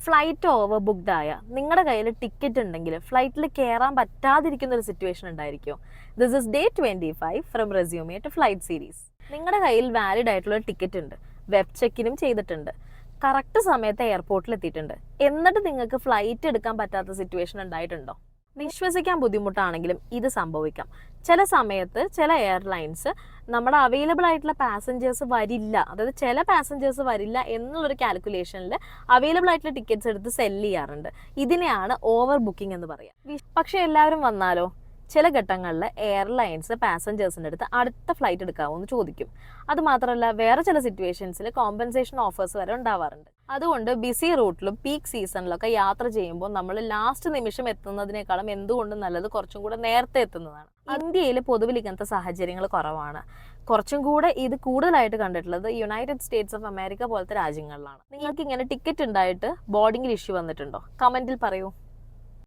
Flight over booked ആയ നിങ്ങളുടെ കയ്യിൽ ടിക്കറ്റ് ഉണ്ടെങ്കിൽ ഫ്ലൈറ്റിൽ കയറാൻ പറ്റാതിരിക്കുന്ന ഒരു സിറ്റുവേഷൻ ഉണ്ടായിരിക്കുമോ? This is day 25 from resume to flight series. നിങ്ങളുടെ കയ്യിൽ വാലിഡ് ആയിട്ടുള്ള ടിക്കറ്റ് ഉണ്ട്, വെബ് ചെക്കിനും ചെയ്തിട്ടുണ്ട്, കറക്റ്റ് സമയത്ത് എയർപോർട്ടിൽ എത്തിയിട്ടുണ്ട്, എന്നിട്ട് നിങ്ങൾക്ക് ഫ്ലൈറ്റ് എടുക്കാൻ പറ്റാത്ത സിറ്റുവേഷൻ ഉണ്ടായിട്ടുണ്ടോ? വിശ്വസിക്കാൻ ബുദ്ധിമുട്ടാണെങ്കിലും ഇത് സംഭവിക്കാം. ചില സമയത്ത് ചില എയർലൈൻസ് നമ്മുടെ അവൈലബിൾ ആയിട്ടുള്ള പാസഞ്ചേഴ്സ് വരില്ല, അതായത് ചില പാസഞ്ചേഴ്സ് വരില്ല എന്നുള്ളൊരു കാൽക്കുലേഷനിൽ അവൈലബിൾ ആയിട്ടുള്ള ടിക്കറ്റ്സ് എടുത്ത് സെല്ല് ചെയ്യാറുണ്ട്. ഇതിനെയാണ് ഓവർ ബുക്കിംഗ് എന്ന് പറയുക. പക്ഷേ എല്ലാവരും വന്നാലോ? ചില ഘട്ടങ്ങളിൽ എയർലൈൻസ് പാസഞ്ചേഴ്സിൻ്റെ അടുത്ത് അടുത്ത ഫ്ലൈറ്റ് എടുക്കാമോ എന്ന് ചോദിക്കും. അതുമാത്രമല്ല, വേറെ ചില സിറ്റുവേഷൻസിൽ കോമ്പൻസേഷൻ ഓഫേഴ്സ് വരെ ഉണ്ടാവാറുണ്ട്. അതുകൊണ്ട് ബിസി റൂട്ടിലും പീക്ക് സീസണിലൊക്കെ യാത്ര ചെയ്യുമ്പോൾ നമ്മൾ ലാസ്റ്റ് നിമിഷം എത്തുന്നതിനേക്കാളും എന്തുകൊണ്ടും നല്ലത് കുറച്ചും കൂടെ നേരത്തെ എത്തുന്നതാണ്. ഇന്ത്യയിൽ പൊതുവിൽ ഇങ്ങനത്തെ സാഹചര്യങ്ങൾ കുറവാണ്. കുറച്ചും കൂടെ ഇത് കൂടുതലായിട്ട് കണ്ടിട്ടുള്ളത് യുണൈറ്റഡ് സ്റ്റേറ്റ്സ് ഓഫ് അമേരിക്ക പോലത്തെ രാജ്യങ്ങളിലാണ്. നിങ്ങൾക്ക് ഇങ്ങനെ ടിക്കറ്റ് ഉണ്ടായിട്ട് ബോർഡിംഗിൽ ഇഷ്യൂ വന്നിട്ടുണ്ടോ? കമൻറ്റിൽ പറയൂ.